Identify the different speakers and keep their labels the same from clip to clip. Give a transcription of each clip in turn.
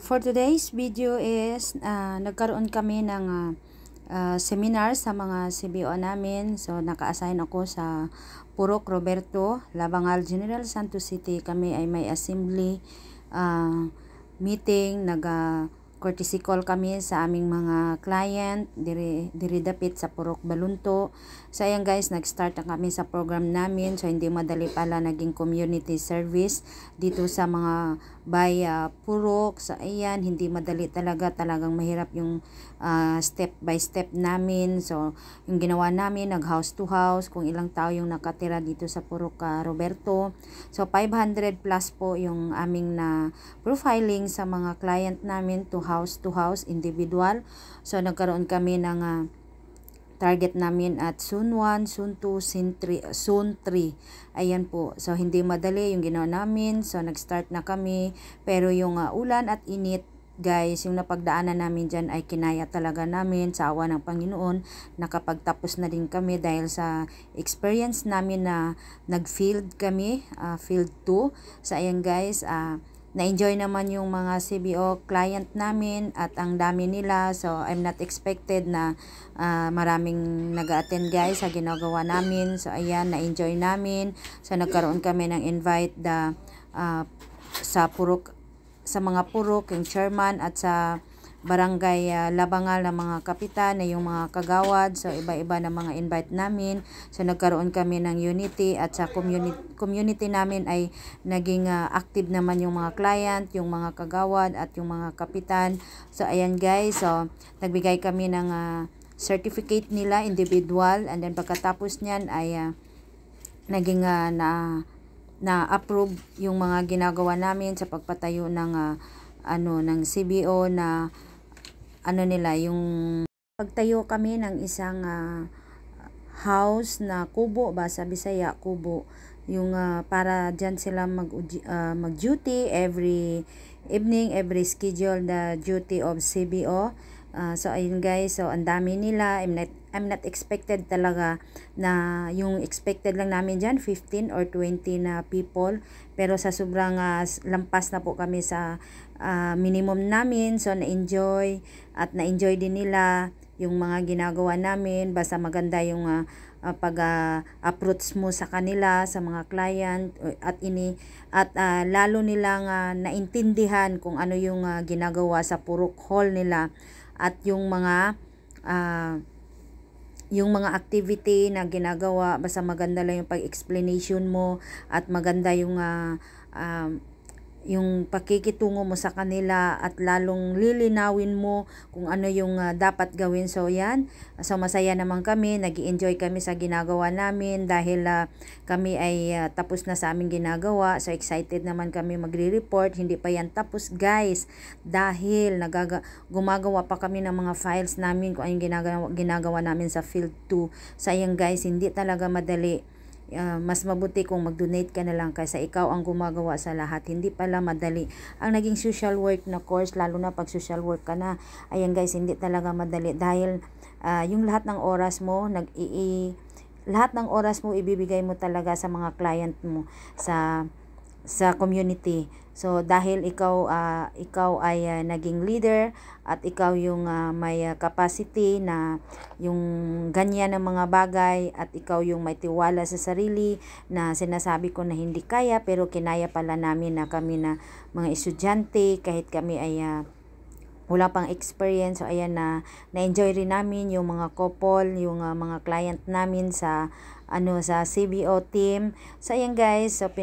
Speaker 1: For today's video is nagkaroon kami ng seminar sa mga CBO namin. So naka-assign ako sa Purok Roberto, Labangal, General Santos City. Kami ay may assembly meeting, courtesy call kami sa aming mga client diri dapit sa Purok Balunto. So ayan guys, nag-start na kami sa program namin. So hindi madali pala naging community service dito sa mga Purok. So ayan, hindi madali talagang mahirap yung step by step namin. So yung ginawa namin, nag house to house kung ilang tao yung nakatira dito sa Purok Roberto. So 500 plus po yung aming na profiling sa mga client namin to house individual. So nagkaroon kami ng target namin at Soon 1, Soon 2, Soon 3. Ayan po. So hindi madali yung ginawa namin. So nag-start na kami. Pero yung ulan at init, guys, yung napagdaanan namin dyan ay kinaya talaga namin sa awa ng Panginoon. Nakapagtapos na din kami dahil sa experience namin na nag-field kami, field 2. So ayan guys, na-enjoy naman yung mga CBO client namin at ang dami nila. So, I'm not expected na maraming nag-attend guys sa ginagawa namin. So, ayan, na-enjoy namin. So, nagkaroon kami ng invite sa purok, sa mga purok, yung chairman at sa barangay Labangal ng mga kapitan na yung mga kagawad. So iba-iba na mga invite namin. So nagkaroon kami ng unity at sa community namin ay naging active naman yung mga client, yung mga kagawad at yung mga kapitan. So ayan guys, so nagbigay kami ng certificate nila individual, and then pagkatapos niyan ay naging na-approve yung mga ginagawa namin sa pagpatayo ng ng CBO na nila, yung pagtayo kami ng isang house na kubo ba sa Bisaya, kubo, yung para dyan sila mag-duty every evening, every schedule the duty of CBO. So ayun guys, so ang dami nila. I'm not expected talaga na yung expected lang namin dyan 15 or 20 na people, pero sa sobrang lampas na po kami sa minimum namin. So na-enjoy na-enjoy din nila yung mga ginagawa namin. Basta maganda yung pag-approach mo sa kanila, sa mga client, at lalo nilang naintindihan kung ano yung ginagawa sa Purok Hall nila at yung mga activity na ginagawa. Basta maganda lang yung pag-explanation mo at maganda yung pakikitungo mo sa kanila at lalong lilinawin mo kung ano yung dapat gawin. So yan, so masaya naman kami, nag-enjoy kami sa ginagawa namin dahil kami ay tapos na sa aming ginagawa. So excited naman kami magre-report. Hindi pa yan tapos guys, dahil gumagawa pa kami ng mga files namin kung anong ginagawa namin sa field 2. So ayan guys, hindi talaga madali. Mas mabuti kung mag-donate ka na lang kaysa ikaw ang gumagawa sa lahat. Hindi pala madali ang naging social work na course, lalo na pag social work ka na. Ayan guys, hindi talaga madali dahil yung lahat ng oras mo ibibigay mo talaga sa mga client mo sa community. So dahil ikaw ay naging leader at ikaw yung may capacity na yung ganyan ng mga bagay, at ikaw yung may tiwala sa sarili na sinasabi ko na hindi kaya, pero kinaya pala namin na kami na mga estudyante, kahit kami ay wala pang experience. So ayan, na-enjoy rin namin yung mga couple, yung mga client namin sa CBO team. So ayan guys, so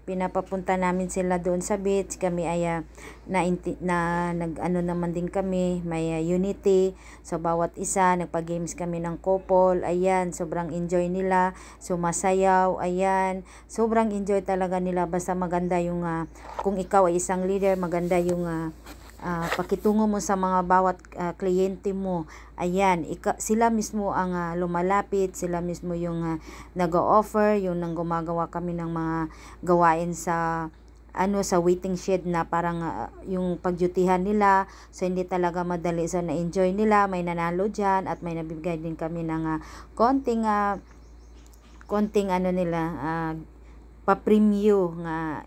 Speaker 1: pinapapunta namin sila doon sa beach. Kami ay naman din kami, may unity. So bawat isa nagpa-games kami ng couple. Ayan, sobrang enjoy nila. So masayaw, ayan, sobrang enjoy talaga nila. Basta maganda yung kung ikaw ay isang leader, maganda yung pakitungo mo sa mga bawat kliyente mo. Ayan, sila mismo ang lumalapit, sila mismo yung nag-o-offer, yung nang gumagawa kami ng mga gawain sa waiting shed na parang yung pagjutihan nila. So hindi talaga madali. So na-enjoy nila, may nanalo dyan at may nabibigay din kami ng konting pa-preview nga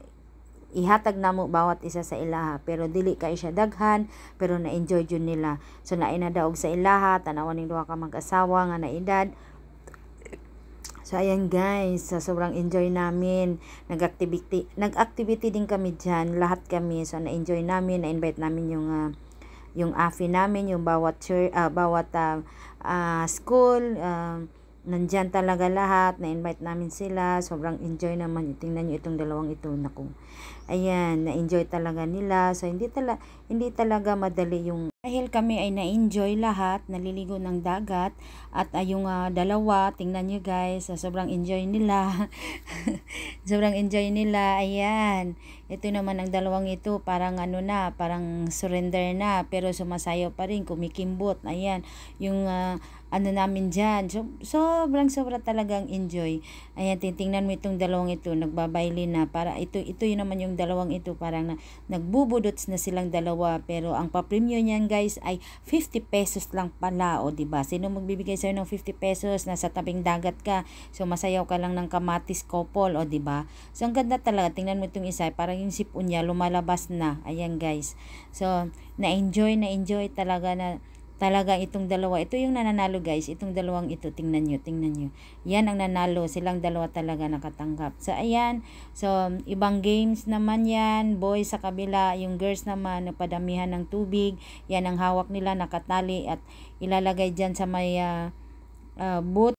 Speaker 1: ihatag namo bawat isa sa ilaha, pero dili kay siya daghan, pero na-enjoy jud nila. So naina daog sa ilaha, tanawan ning duha ka mag-asawa nga na edad. So ayan guys, sobrang enjoy namin. Nag-activity din kami diyan, lahat kami. So na-enjoy namin, na-invite namin yung afi namin, yung bawat school, nandyan talaga lahat, na-invite namin sila, sobrang enjoy naman. Tingnan nyo itong dalawang ito, naku. Ayan, na-enjoy talaga nila. So hindi talaga madali yung, dahil kami ay na-enjoy lahat, naliligo ng dagat, at yung dalawa, tingnan nyo guys, sobrang enjoy nila. Sobrang enjoy nila, ayan. Ito naman ang dalawang ito, parang parang surrender na, pero sumasayaw pa rin, kumikimbot, ayan. Yung namin dyan, sobra talagang enjoy. Ayan, titingnan mo itong dalawang ito, nagbabayle na, para ito yun naman yung dalawang ito, parang nagbubudots na silang dalawa, pero ang papremyo niyan guys ay 50 pesos lang pala, o diba? Sino magbibigay sa'yo ng 50 pesos, nasa tabing dagat ka, so masayaw ka lang ng kamatis couple, o diba? So ang ganda talaga, tingnan mo itong isa, parang yung sipon niya lumalabas na, ayan guys. So na-enjoy talaga itong dalawa. Ito yung nananalo guys, itong dalawang ito, tingnan nyo. Yan ang nanalo, silang dalawa talaga nakatanggap. So ayan, so ibang games naman yan, boys sa kabila, yung girls naman napadamihan ng tubig. Yan ang hawak nila, nakatali at ilalagay dyan sa may boot.